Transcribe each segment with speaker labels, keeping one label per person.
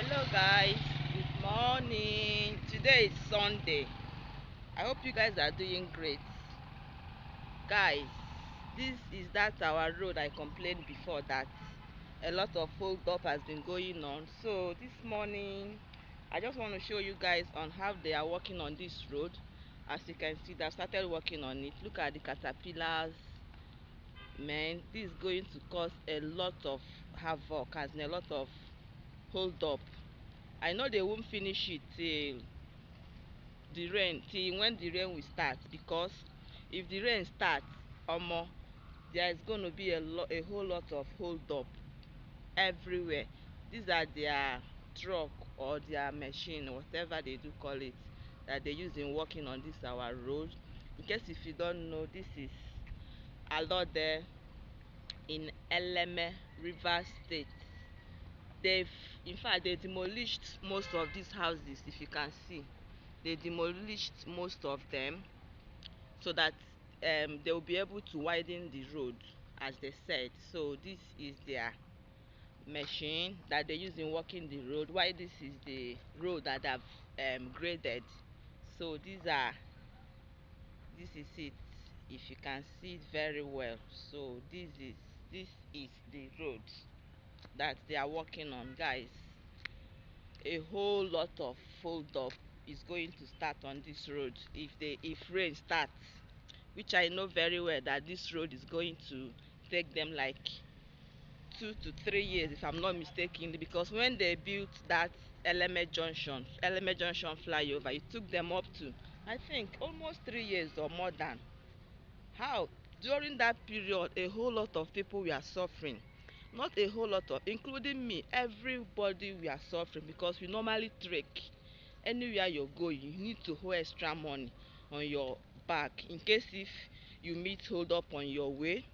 Speaker 1: Hello guys, good morning. Today is Sunday. I hope you guys are doing great. Guys, this is that our road I complained before that a lot of hold up has been going on. So this morning I just want to show you guys on how they are working on this road. As you can see, they've started working on it. Look at the caterpillars. Man, this is going to cause a lot of havoc and a lot of hold up. I know they won't finish it till when the rain will start, because if the rain starts, omo, there is going to be a whole lot of hold up everywhere. These are their truck or their machine, whatever they do call it, that they use in working on this our road. In case if you don't know, this is Alode in Eleme River State. They've in fact they demolished most of these houses. If you can see, they demolished most of them so that they will be able to widen the road, as they said. So this is their machine that they use in working the road, while this is the road that I've graded. So this is it, if you can see it very well. So this is the road that they are working on, guys. A whole lot of fold up is going to start on this road if rain starts, which I know very well that this road is going to take them like 2 to 3 years, if I'm not mistaken, because when they built that Eleme Junction flyover, it took them up to, I think, almost 3 years or more than. How? During that period, a whole lot of people were suffering. Not a whole lot of, including me, everybody were suffering, because we normally trek. Anywhere you go, you need to hold extra money on your back in case if you meet hold up on your way.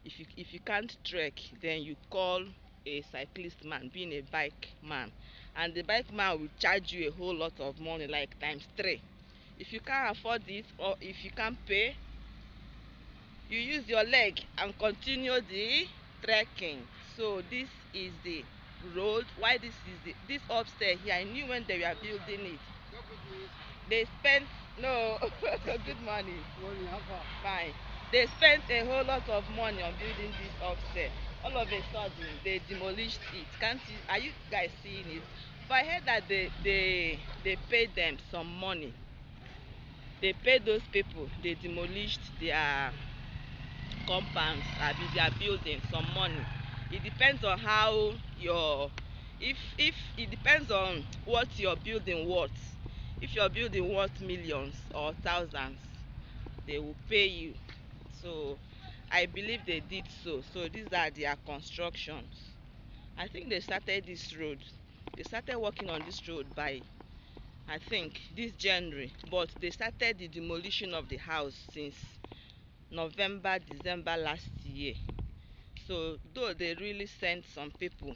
Speaker 1: If you can't trek, then you call a cyclist man, being a bike man, and the bike man will charge you a whole lot of money, like times 3. If you can't afford it, or if you can't pay, you use your leg and continue the trekking. So this is the road. Why this upstairs here, I knew when they were building it, they spent, no, good morning. Fine. They spent a whole lot of money on building this upstairs. All of a sudden they demolished it. Can't you, are you guys seeing it? But I heard that they paid them some money. They paid those people, they demolished their compounds, their building, some money. It depends on how your, if it depends on what your building worth. If your building worth millions or thousands, they will pay you. So I believe they did so. So these are their constructions. I think they started this road, they started working on this road by, I think, this January, but they started the demolition of the house since November, December last year. So though they really sent some people,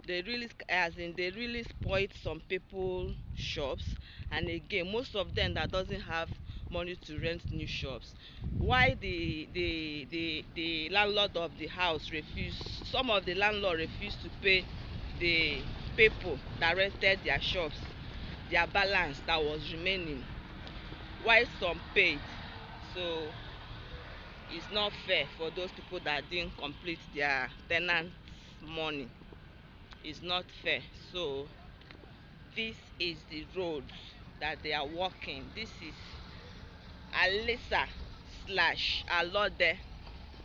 Speaker 1: they really spoiled some people shops, and again, most of them that doesn't have money to rent new shops. Why the landlord of the house refused, some of the landlord refused to pay the people that rented their shops their balance that was remaining, while some paid. So it's not fair for those people that didn't complete their tenant money. It's not fair. So this is the road that they are walking. This is Alisa slash Alode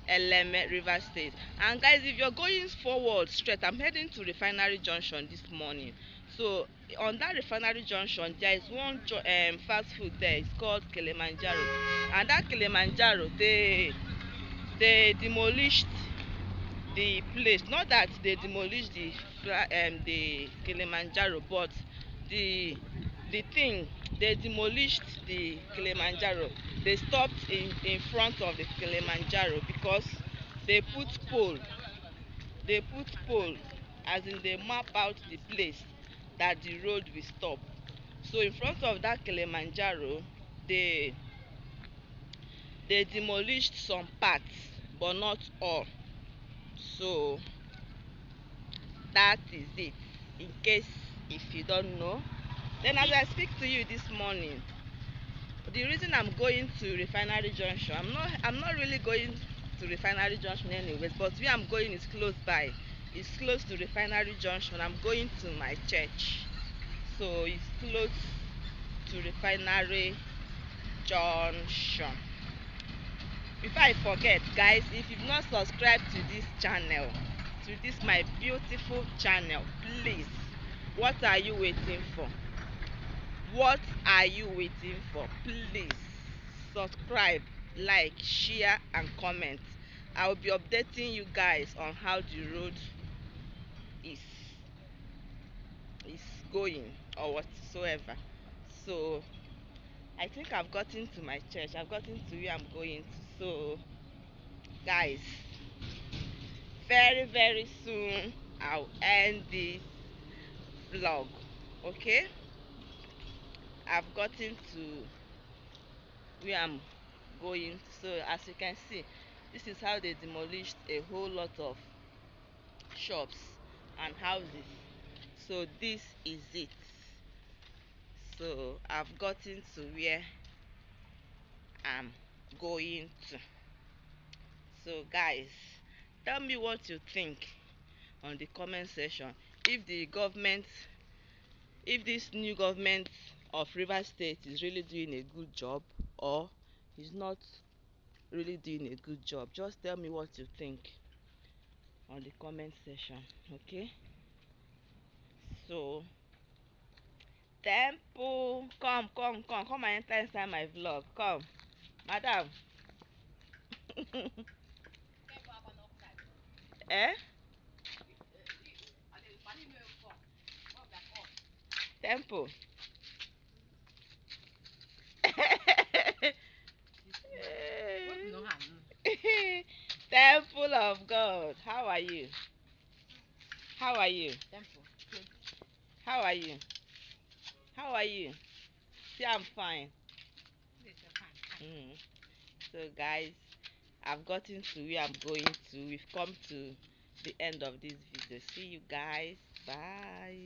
Speaker 1: Eleme River State. And guys, if you're going forward straight, I'm heading to Refinery Junction this morning. So on that Refinery Junction, there is one fast food there. It's called Kilimanjaro, and that Kilimanjaro, they demolished the place. Not that they demolished the Kilimanjaro, but the thing, they demolished the Kilimanjaro. They stopped in front of the Kilimanjaro because they put pole. They put pole, as in they map out the place that the road will stop. So in front of that Kilimanjaro, they demolished some parts, but not all. So that is it. in case if you don't know. Then as I speak to you this morning, the reason I'm going to Refinery Junction, I'm not really going to Refinery Junction anyways, but where I'm going is close by. It's close to Refinery Junction. I'm going to my church. So it's close to Refinery Junction. Before I forget, guys, if you've not subscribed to this channel, to this my beautiful channel, please, what are you waiting for? What are you waiting for? Please subscribe, like, share and comment. I will be updating you guys on how the road is is going or whatsoever. So I think I've gotten to my church. I've gotten to where I'm going to. So guys, very very soon I'll end this vlog. Okay, I've gotten to where I'm going. So as you can see, this is how they demolished a whole lot of shops and houses. So this is it. So I've gotten to where I'm going to. So guys, tell me what you think on the comment section. If the government, if this new government of Rivers State is really doing a good job or is not really doing a good job, just tell me what you think on the comment section. Okay, so Temple, come and enter inside my vlog. Come, madam. Eh? Temple. Temple of God. How are you? How are you? Temple. How are you? How are you? See, I'm fine. Mm. So, guys, I've gotten to where I'm going to. We've come to the end of this video. See you guys. Bye.